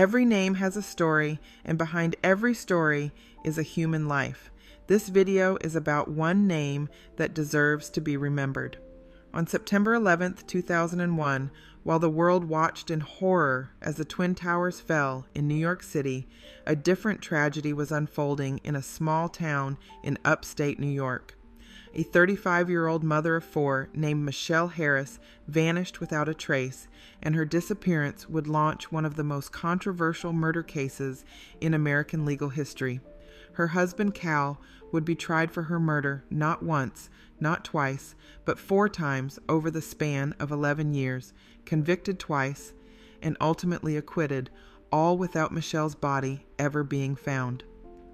Every name has a story, and behind every story is a human life. This video is about one name that deserves to be remembered. On September 11th, 2001, while the world watched in horror as the Twin Towers fell in New York City, a different tragedy was unfolding in a small town in upstate New York. A 35-year-old mother of four named Michele Harris vanished without a trace, and her disappearance would launch one of the most controversial murder cases in American legal history. Her husband, Cal, would be tried for her murder not once, not twice, but 4 times over the span of 11 years, convicted twice, and ultimately acquitted, all without Michele's body ever being found.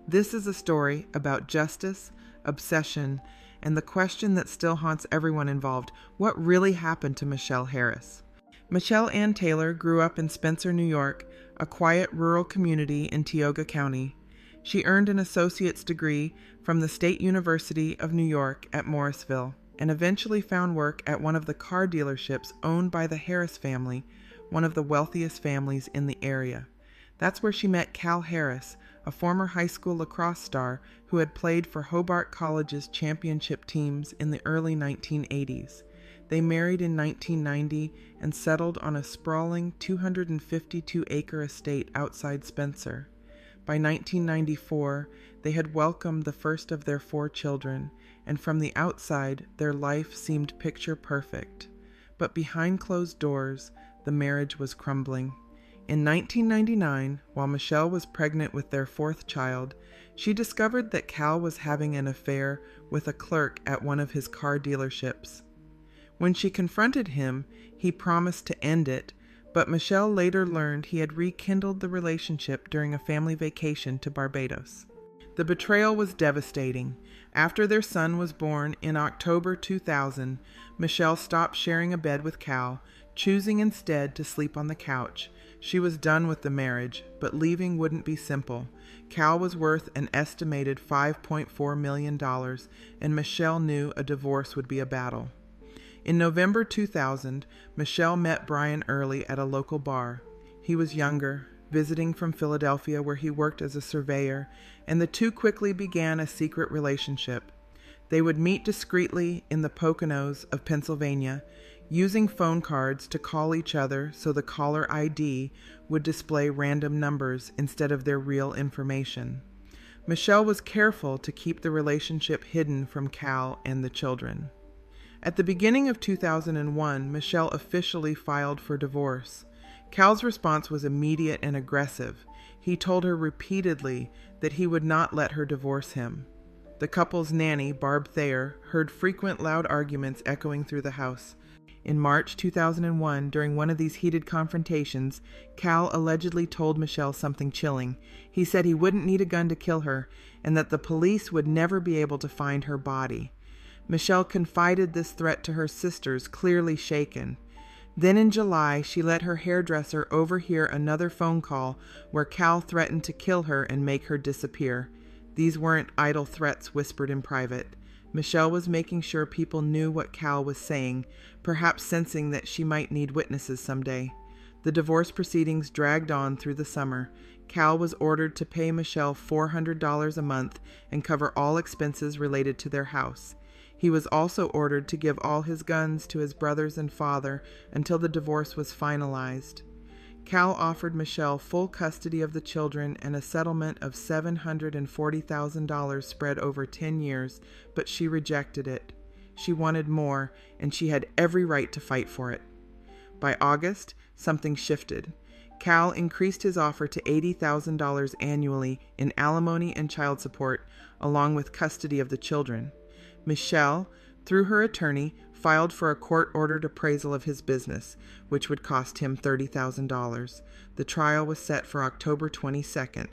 This is a story about justice, obsession, and the question that still haunts everyone involved: what really happened to Michele Harris? Michele Anne Taylor grew up in Spencer, New York, a quiet rural community in Tioga County. She earned an associate's degree from the State University of New York at Morrisville, and eventually found work at one of the car dealerships owned by the Harris family, one of the wealthiest families in the area. That's where she met Cal Harris, a former high school lacrosse star who had played for Hobart College's championship teams in the early 1980s. They married in 1990 and settled on a sprawling 252-acre estate outside Spencer. By 1994, they had welcomed the first of their 4 children, and from the outside, their life seemed picture perfect. But behind closed doors, the marriage was crumbling. In 1999, while Michele was pregnant with their 4th child, she discovered that Cal was having an affair with a clerk at one of his car dealerships. When she confronted him, he promised to end it, but Michele later learned he had rekindled the relationship during a family vacation to Barbados. The betrayal was devastating. After their son was born in October 2000, Michele stopped sharing a bed with Cal, choosing instead to sleep on the couch. She was done with the marriage, but leaving wouldn't be simple. Cal was worth an estimated $5.4 million, and Michele knew a divorce would be a battle. In November 2000, Michele met Brian Early at a local bar. He was younger, visiting from Philadelphia where he worked as a surveyor, and the two quickly began a secret relationship. They would meet discreetly in the Poconos of Pennsylvania, using phone cards to call each other so the caller ID would display random numbers instead of their real information. Michele was careful to keep the relationship hidden from Cal and the children. At the beginning of 2001, Michele officially filed for divorce. Cal's response was immediate and aggressive. He told her repeatedly that he would not let her divorce him. The couple's nanny, Barb Thayer, heard frequent loud arguments echoing through the house. In March 2001, during one of these heated confrontations, Cal allegedly told Michele something chilling. He said he wouldn't need a gun to kill her, and that the police would never be able to find her body. Michele confided this threat to her sisters, clearly shaken. Then in July, she let her hairdresser overhear another phone call where Cal threatened to kill her and make her disappear. These weren't idle threats whispered in private. Michele was making sure people knew what Cal was saying, perhaps sensing that she might need witnesses someday. The divorce proceedings dragged on through the summer. Cal was ordered to pay Michele $400 a month and cover all expenses related to their house. He was also ordered to give all his guns to his brothers and father until the divorce was finalized. Cal offered Michele full custody of the children and a settlement of $740,000 spread over 10 years, but she rejected it. She wanted more, and she had every right to fight for it. By August, something shifted. Cal increased his offer to $80,000 annually in alimony and child support, along with custody of the children. Michele, through her attorney, filed for a court-ordered appraisal of his business, which would cost him $30,000. The trial was set for October 22nd.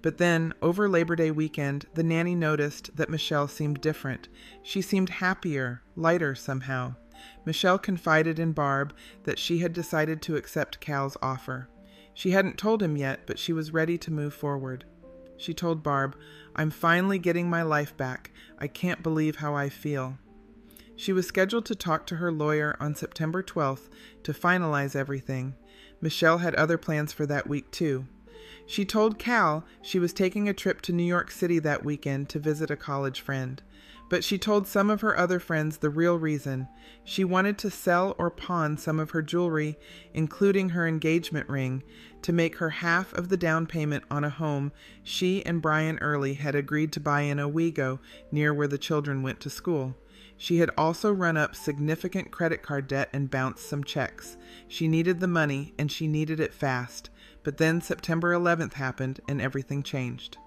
But then, over Labor Day weekend, the nanny noticed that Michele seemed different. She seemed happier, lighter somehow. Michele confided in Barb that she had decided to accept Cal's offer. She hadn't told him yet, but she was ready to move forward. She told Barb, "I'm finally getting my life back. I can't believe how I feel." She was scheduled to talk to her lawyer on September 12th to finalize everything, Michele had other plans for that week, too. She told Cal she was taking a trip to New York City that weekend to visit a college friend. But she told some of her other friends the real reason. She wanted to sell or pawn some of her jewelry, including her engagement ring, to make her half of the down payment on a home she and Brian Early had agreed to buy in Owego, near where the children went to school. She had also run up significant credit card debt and bounced some checks. She needed the money, and she needed it fast. But then September 11th happened, and everything changed.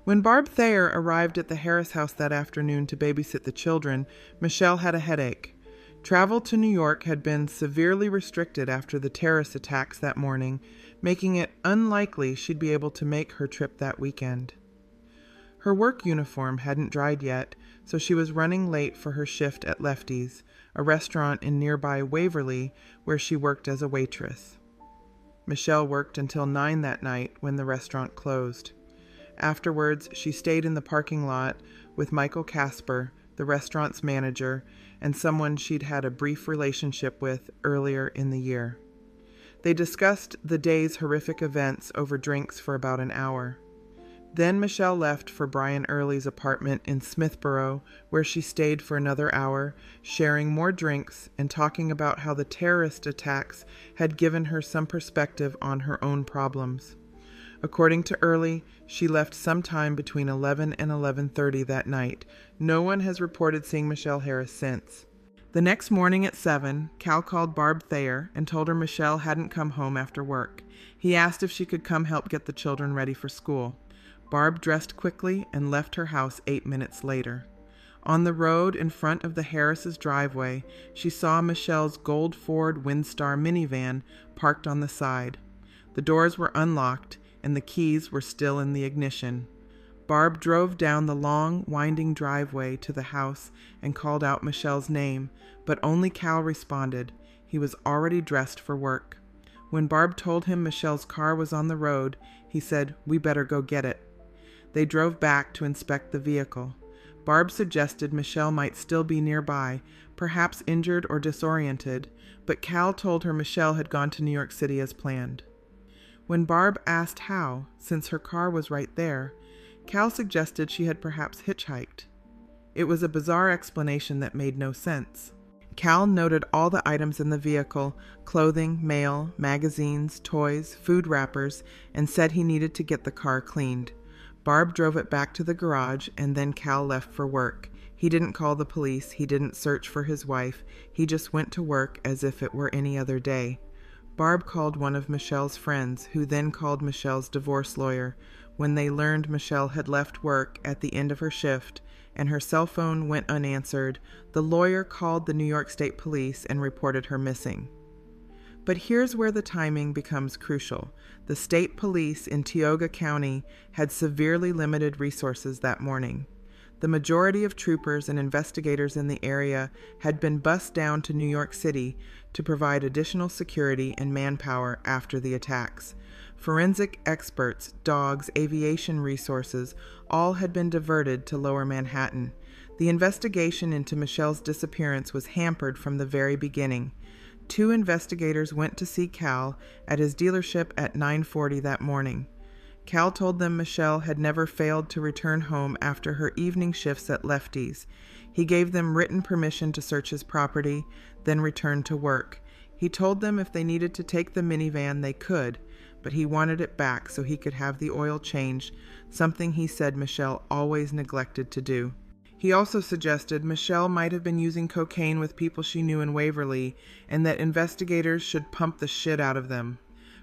When Barb Thayer arrived at the Harris house that afternoon to babysit the children, Michele had a headache. Travel to New York had been severely restricted after the terrorist attacks that morning, making it unlikely she'd be able to make her trip that weekend. Her work uniform hadn't dried yet, so she was running late for her shift at Lefty's, a restaurant in nearby Waverly where she worked as a waitress. Michele worked until 9 that night when the restaurant closed. Afterwards, she stayed in the parking lot with Michael Casper, the restaurant's manager, and someone she'd had a brief relationship with earlier in the year. They discussed the day's horrific events over drinks for about an hour. Then Michele left for Brian Early's apartment in Smithborough, where she stayed for another hour, sharing more drinks and talking about how the terrorist attacks had given her some perspective on her own problems. According to Early, she left sometime between 11 and 11:30 that night. No one has reported seeing Michele Harris since. The next morning at 7, Cal called Barb Thayer and told her Michele hadn't come home after work. He asked if she could come help get the children ready for school. Barb dressed quickly and left her house 8 minutes later. On the road in front of the Harris' driveway, she saw Michele's gold Ford Windstar minivan parked on the side. The doors were unlocked, and the keys were still in the ignition. Barb drove down the long, winding driveway to the house and called out Michele's name, but only Cal responded. He was already dressed for work. When Barb told him Michele's car was on the road, he said, "We better go get it." They drove back to inspect the vehicle. Barb suggested Michele might still be nearby, perhaps injured or disoriented, but Cal told her Michele had gone to New York City as planned. When Barb asked how, since her car was right there, Cal suggested she had perhaps hitchhiked. It was a bizarre explanation that made no sense. Cal noted all the items in the vehicle, clothing, mail, magazines, toys, food wrappers, and said he needed to get the car cleaned. Barb drove it back to the garage, and then Cal left for work. He didn't call the police, he didn't search for his wife, he just went to work as if it were any other day. Barb called one of Michele's friends, who then called Michele's divorce lawyer. When they learned Michele had left work at the end of her shift, and her cell phone went unanswered, the lawyer called the New York State Police and reported her missing. But here's where the timing becomes crucial. The state police in Tioga County had severely limited resources that morning. The majority of troopers and investigators in the area had been bussed down to New York City to provide additional security and manpower after the attacks. Forensic experts, dogs, aviation resources, all had been diverted to Lower Manhattan. The investigation into Michele's disappearance was hampered from the very beginning. 2 investigators went to see Cal at his dealership at 9:40 that morning. Cal told them Michele had never failed to return home after her evening shifts at Lefty's. He gave them written permission to search his property, then return to work. He told them if they needed to take the minivan, they could, but he wanted it back so he could have the oil changed, something he said Michele always neglected to do. He also suggested Michele might have been using cocaine with people she knew in Waverly, and that investigators should pump the shit out of them.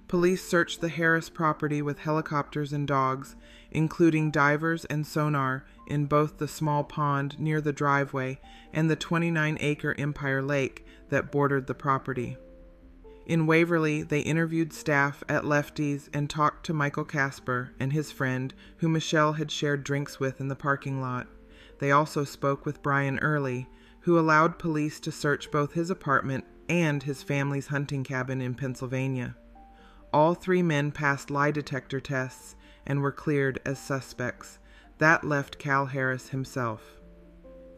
Police searched the Harris property with helicopters and dogs, including divers and sonar in both the small pond near the driveway and the 29-acre Empire Lake that bordered the property. In Waverly, they interviewed staff at Lefty's and talked to Michael Casper and his friend, who Michele had shared drinks with in the parking lot. They also spoke with Brian Early, who allowed police to search both his apartment and his family's hunting cabin in Pennsylvania. All 3 men passed lie detector tests and were cleared as suspects. That left Cal Harris himself.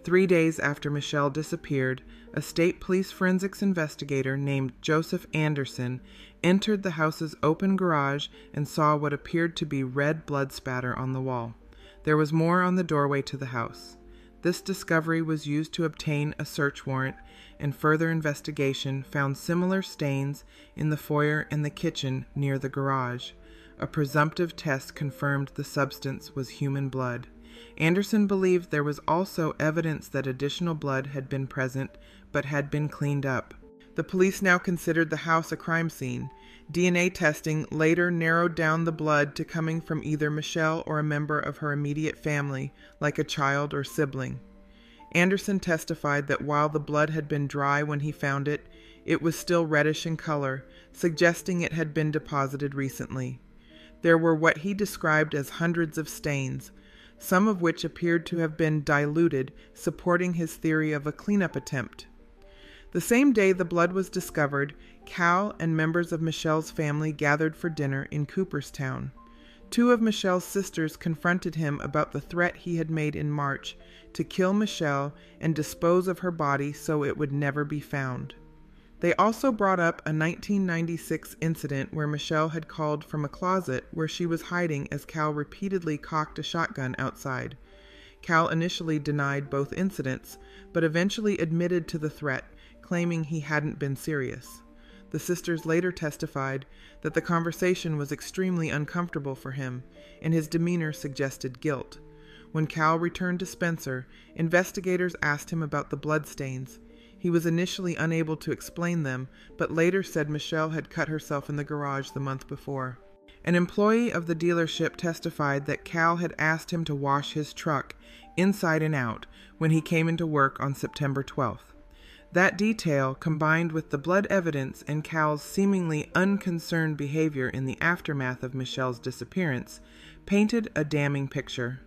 3 days after Michele disappeared, a state police forensics investigator named Joseph Anderson entered the house's open garage and saw what appeared to be red blood spatter on the wall. There was more on the doorway to the house. This discovery was used to obtain a search warrant, and further investigation found similar stains in the foyer and the kitchen near the garage. A presumptive test confirmed the substance was human blood. Anderson believed there was also evidence that additional blood had been present, but had been cleaned up. The police now considered the house a crime scene. DNA testing later narrowed down the blood to coming from either Michele or a member of her immediate family, like a child or sibling. Anderson testified that while the blood had been dry when he found it, it was still reddish in color, suggesting it had been deposited recently. There were what he described as hundreds of stains, some of which appeared to have been diluted, supporting his theory of a cleanup attempt. The same day the blood was discovered, Cal and members of Michele's family gathered for dinner in Cooperstown. 2 of Michele's sisters confronted him about the threat he had made in March to kill Michele and dispose of her body so it would never be found. They also brought up a 1996 incident where Michele had called from a closet where she was hiding as Cal repeatedly cocked a shotgun outside. Cal initially denied both incidents, but eventually admitted to the threat, claiming he hadn't been serious. The sisters later testified that the conversation was extremely uncomfortable for him, and his demeanor suggested guilt. When Cal returned to Spencer, investigators asked him about the bloodstains. He was initially unable to explain them, but later said Michele had cut herself in the garage the month before. An employee of the dealership testified that Cal had asked him to wash his truck, inside and out, when he came into work on September 12th. That detail, combined with the blood evidence and Cal's seemingly unconcerned behavior in the aftermath of Michele's disappearance, painted a damning picture.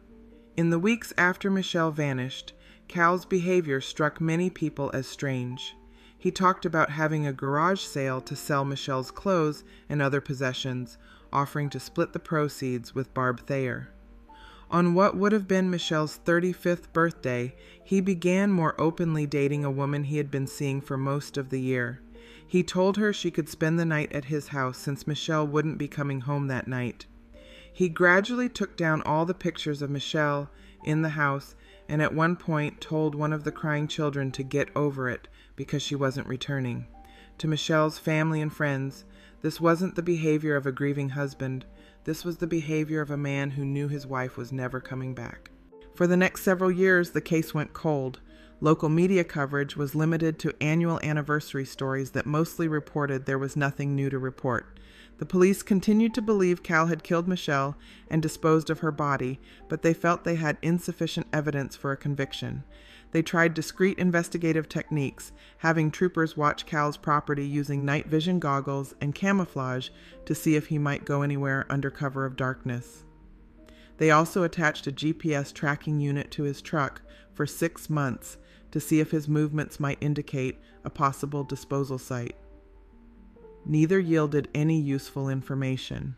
In the weeks after Michele vanished, Cal's behavior struck many people as strange. He talked about having a garage sale to sell Michele's clothes and other possessions, offering to split the proceeds with Barb Thayer. On what would have been Michele's 35th birthday, he began more openly dating a woman he had been seeing for most of the year. He told her she could spend the night at his house since Michele wouldn't be coming home that night. He gradually took down all the pictures of Michele in the house and at one point told one of the crying children to get over it because she wasn't returning. To Michele's family and friends, this wasn't the behavior of a grieving husband. This was the behavior of a man who knew his wife was never coming back. For the next several years, the case went cold. Local media coverage was limited to annual anniversary stories that mostly reported there was nothing new to report. The police continued to believe Cal had killed Michele and disposed of her body, but they felt they had insufficient evidence for a conviction. They tried discreet investigative techniques, having troopers watch Cal's property using night vision goggles and camouflage to see if he might go anywhere under cover of darkness. They also attached a GPS tracking unit to his truck for 6 months to see if his movements might indicate a possible disposal site. Neither yielded any useful information.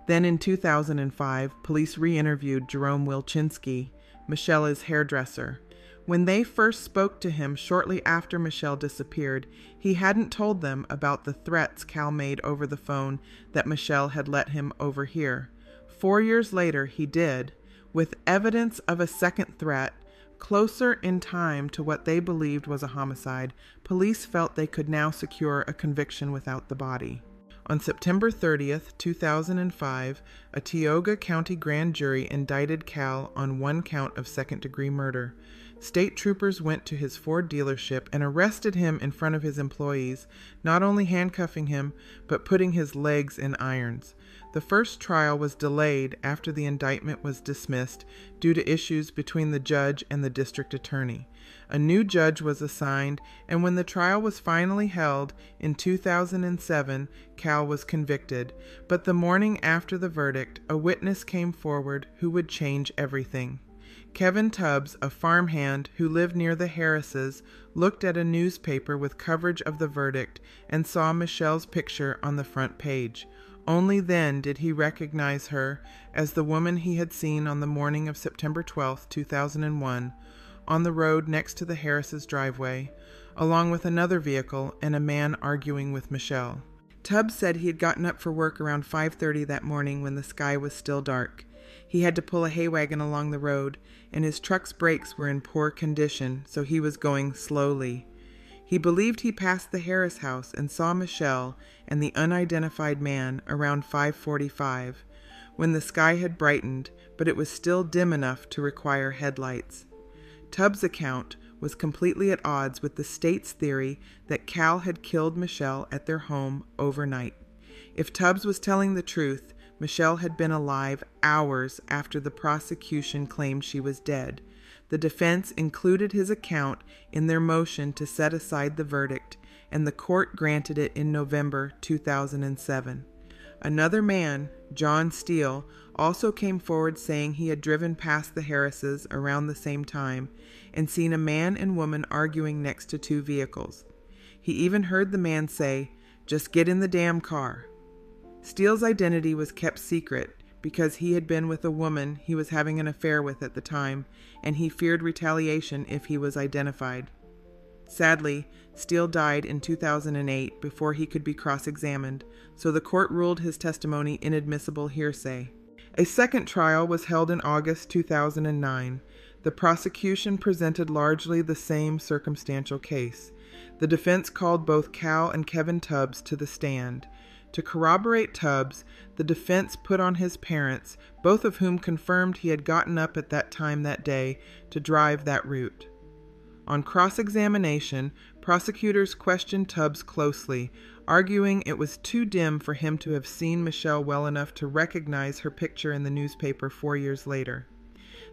Then in 2005, police re-interviewed Jerome Wilczynski, Michele's hairdresser. When they first spoke to him shortly after Michele disappeared, he hadn't told them about the threats Cal made over the phone that Michele had let him overhear. 4 years later, he did, with evidence of a second threat. Closer in time to what they believed was a homicide, police felt they could now secure a conviction without the body. On September 30th, 2005, a Tioga County grand jury indicted Cal on 1 count of second-degree murder. State troopers went to his Ford dealership and arrested him in front of his employees, not only handcuffing him, but putting his legs in irons. The first trial was delayed after the indictment was dismissed due to issues between the judge and the district attorney. A new judge was assigned, and when the trial was finally held in 2007, Cal was convicted. But the morning after the verdict, a witness came forward who would change everything. Kevin Tubbs, a farmhand who lived near the Harrises, looked at a newspaper with coverage of the verdict and saw Michele's picture on the front page. Only then did he recognize her as the woman he had seen on the morning of September 12, 2001. on the road next to the Harris's driveway, along with another vehicle and a man arguing with Michele. Tubbs said he had gotten up for work around 5:30 that morning when the sky was still dark. He had to pull a hay wagon along the road, and his truck's brakes were in poor condition, so he was going slowly. He believed he passed the Harris house and saw Michele and the unidentified man around 5:45, when the sky had brightened, but it was still dim enough to require headlights. Tubbs' account was completely at odds with the state's theory that Cal had killed Michele at their home overnight. If Tubbs was telling the truth, Michele had been alive hours after the prosecution claimed she was dead. The defense included his account in their motion to set aside the verdict, and the court granted it in November 2007. Another man, John Steele, also came forward saying he had driven past the Harrises around the same time and seen a man and woman arguing next to two vehicles. He even heard the man say, "Just get in the damn car." Steele's identity was kept secret because he had been with a woman he was having an affair with at the time, and he feared retaliation if he was identified. Sadly, Steele died in 2008 before he could be cross-examined, so the court ruled his testimony inadmissible hearsay. A second trial was held in August 2009. The prosecution presented largely the same circumstantial case. The defense called both Cal and Kevin Tubbs to the stand. To corroborate Tubbs, the defense put on his parents, both of whom confirmed he had gotten up at that time that day to drive that route. On cross-examination, prosecutors questioned Tubbs closely, arguing it was too dim for him to have seen Michele well enough to recognize her picture in the newspaper 4 years later.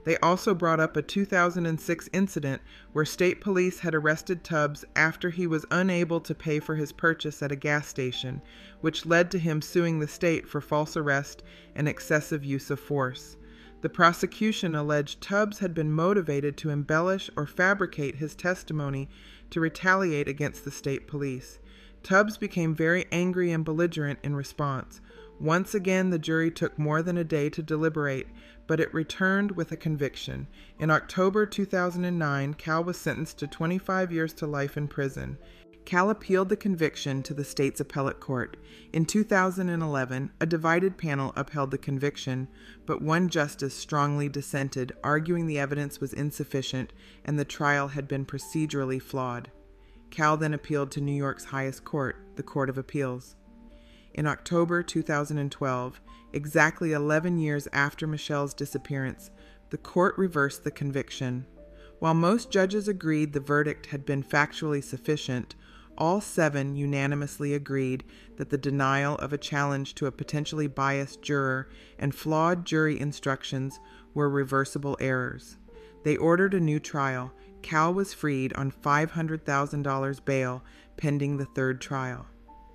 They also brought up a 2006 incident where state police had arrested Tubbs after he was unable to pay for his purchase at a gas station, which led to him suing the state for false arrest and excessive use of force. The prosecution alleged Tubbs had been motivated to embellish or fabricate his testimony to retaliate against the state police. Tubbs became very angry and belligerent in response. Once again, the jury took more than a day to deliberate, but it returned with a conviction. In October 2009, Cal was sentenced to 25 years to life in prison. Cal appealed the conviction to the state's appellate court. In 2011, a divided panel upheld the conviction, but one justice strongly dissented, arguing the evidence was insufficient and the trial had been procedurally flawed. Cal then appealed to New York's highest court, the Court of Appeals. In October 2012, exactly 11 years after Michele's disappearance, the court reversed the conviction. While most judges agreed the verdict had been factually sufficient, all 7 unanimously agreed that the denial of a challenge to a potentially biased juror and flawed jury instructions were reversible errors. They ordered a new trial. Cal was freed on $500,000 bail pending the third trial.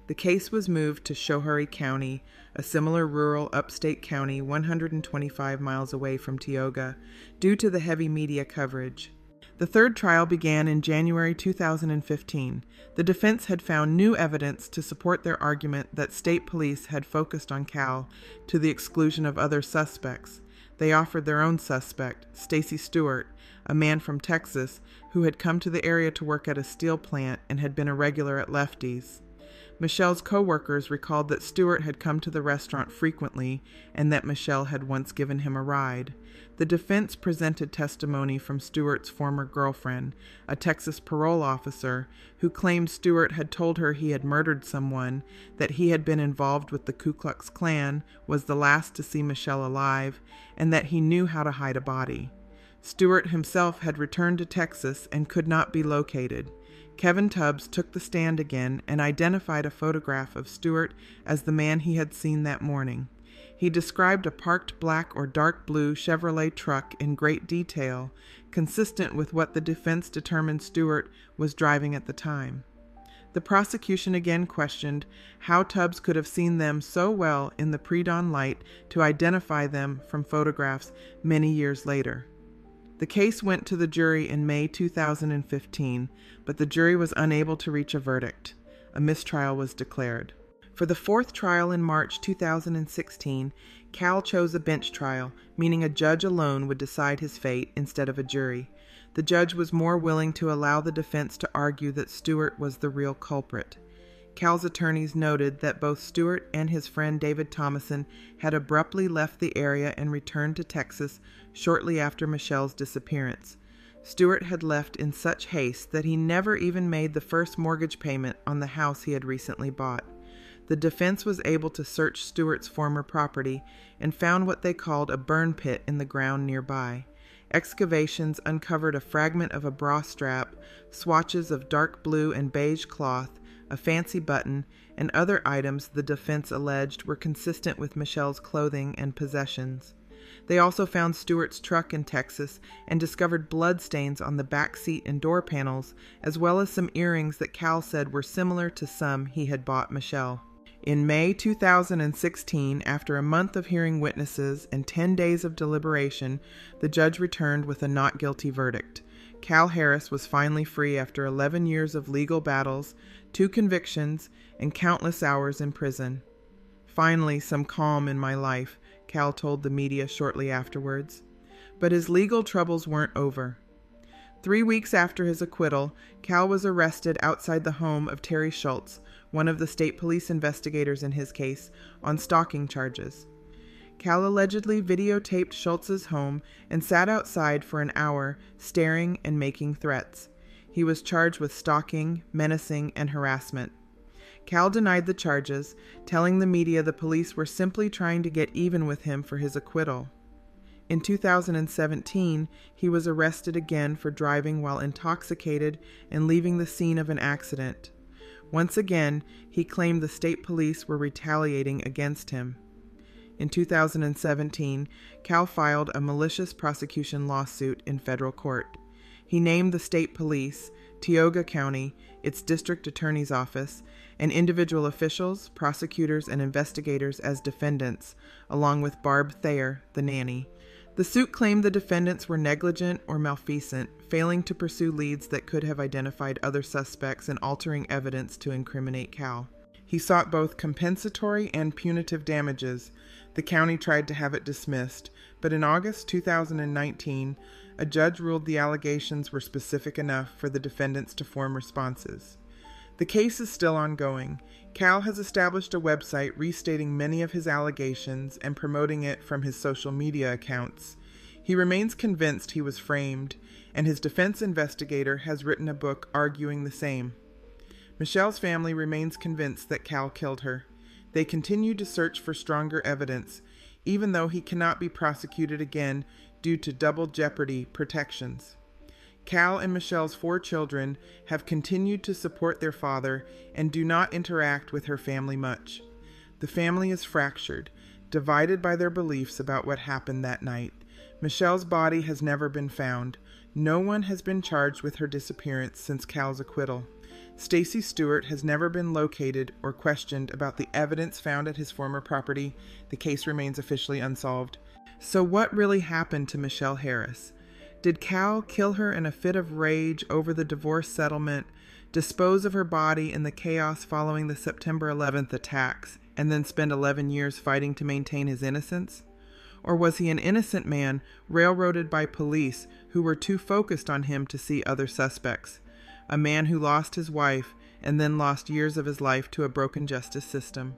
The case was moved to Schoharie County, a similar rural upstate county 125 miles away from Tioga, due to the heavy media coverage. The third trial began in January 2015. The defense had found new evidence to support their argument that state police had focused on Cal to the exclusion of other suspects. They offered their own suspect, Stacy Stewart, a man from Texas who had come to the area to work at a steel plant and had been a regular at Lefty's. Michele's co-workers recalled that Stewart had come to the restaurant frequently and that Michele had once given him a ride. The defense presented testimony from Stewart's former girlfriend, a Texas parole officer, who claimed Stewart had told her he had murdered someone, that he had been involved with the Ku Klux Klan, was the last to see Michele alive, and that he knew how to hide a body. Stewart himself had returned to Texas and could not be located. Kevin Tubbs took the stand again and identified a photograph of Stewart as the man he had seen that morning. He described a parked black or dark blue Chevrolet truck in great detail, consistent with what the defense determined Stewart was driving at the time. The prosecution again questioned how Tubbs could have seen them so well in the pre-dawn light to identify them from photographs many years later. The case went to the jury in May 2015, but the jury was unable to reach a verdict. A mistrial was declared. For the fourth trial in March 2016, Cal chose a bench trial, meaning a judge alone would decide his fate instead of a jury. The judge was more willing to allow the defense to argue that Stewart was the real culprit. Cal's attorneys noted that both Stewart and his friend David Thomason had abruptly left the area and returned to Texas shortly after Michelle's disappearance. Stewart had left in such haste that he never even made the first mortgage payment on the house he had recently bought. The defense was able to search Stewart's former property and found what they called a burn pit in the ground nearby. Excavations uncovered a fragment of a bra strap, swatches of dark blue and beige cloth, a fancy button, and other items the defense alleged were consistent with Michelle's clothing and possessions. They also found Stewart's truck in Texas and discovered bloodstains on the back seat and door panels, as well as some earrings that Cal said were similar to some he had bought Michelle. In May 2016, after a month of hearing witnesses and 10 days of deliberation, the judge returned with a not guilty verdict. Cal Harris was finally free after 11 years of legal battles, 2 convictions, and countless hours in prison. "Finally, some calm in my life," Cal told the media shortly afterwards. But his legal troubles weren't over. 3 weeks after his acquittal, Cal was arrested outside the home of Terry Schultz, one of the state police investigators in his case, on stalking charges. Cal allegedly videotaped Schultz's home and sat outside for an hour, staring and making threats. He was charged with stalking, menacing, and harassment. Cal denied the charges, telling the media the police were simply trying to get even with him for his acquittal. In 2017, he was arrested again for driving while intoxicated and leaving the scene of an accident. Once again, he claimed the state police were retaliating against him. In 2017, Cal filed a malicious prosecution lawsuit in federal court. He named the state police, Tioga County, its district attorney's office, and individual officials, prosecutors, and investigators as defendants, along with Barb Thayer, the nanny. The suit claimed the defendants were negligent or malfeasant, failing to pursue leads that could have identified other suspects and altering evidence to incriminate Cal. He sought both compensatory and punitive damages. The county tried to have it dismissed, but in August 2019, a judge ruled the allegations were specific enough for the defendants to form responses. The case is still ongoing. Cal has established a website restating many of his allegations and promoting it from his social media accounts. He remains convinced he was framed, and his defense investigator has written a book arguing the same. Michelle's family remains convinced that Cal killed her. They continue to search for stronger evidence, even though he cannot be prosecuted again due to double jeopardy protections. Cal and Michelle's 4 children have continued to support their father and do not interact with her family much. The family is fractured, divided by their beliefs about what happened that night. Michelle's body has never been found. No one has been charged with her disappearance since Cal's acquittal. Stacy Stewart has never been located or questioned about the evidence found at his former property. The case remains officially unsolved. So what really happened to Michele Harris? Did Cal kill her in a fit of rage over the divorce settlement, dispose of her body in the chaos following the September 11th attacks, and then spend 11 years fighting to maintain his innocence? Or was he an innocent man railroaded by police who were too focused on him to see other suspects? A man who lost his wife and then lost years of his life to a broken justice system.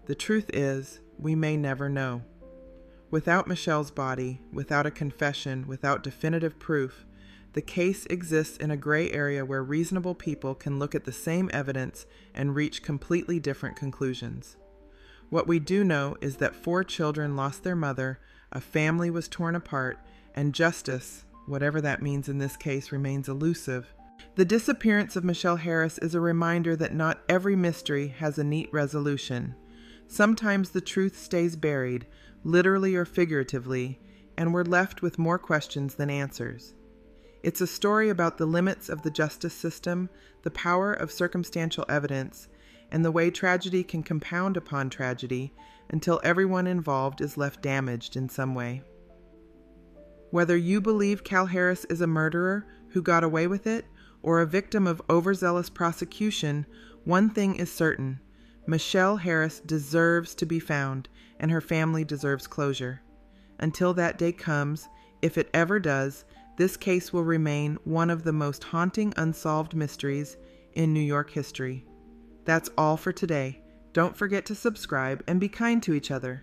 The truth is, we may never know. Without Michelle's body, without a confession, without definitive proof, the case exists in a gray area where reasonable people can look at the same evidence and reach completely different conclusions. What we do know is that 4 children lost their mother, a family was torn apart, and justice, whatever that means in this case, remains elusive. The disappearance of Michele Harris is a reminder that not every mystery has a neat resolution. Sometimes the truth stays buried, literally or figuratively, and we're left with more questions than answers. It's a story about the limits of the justice system, the power of circumstantial evidence, and the way tragedy can compound upon tragedy until everyone involved is left damaged in some way. Whether you believe Cal Harris is a murderer who got away with it, or a victim of overzealous prosecution, one thing is certain: Michele Harris deserves to be found, and her family deserves closure. Until that day comes, if it ever does, This case will remain one of the most haunting unsolved mysteries in New York history. That's all for today. Don't forget to subscribe and be kind to each other.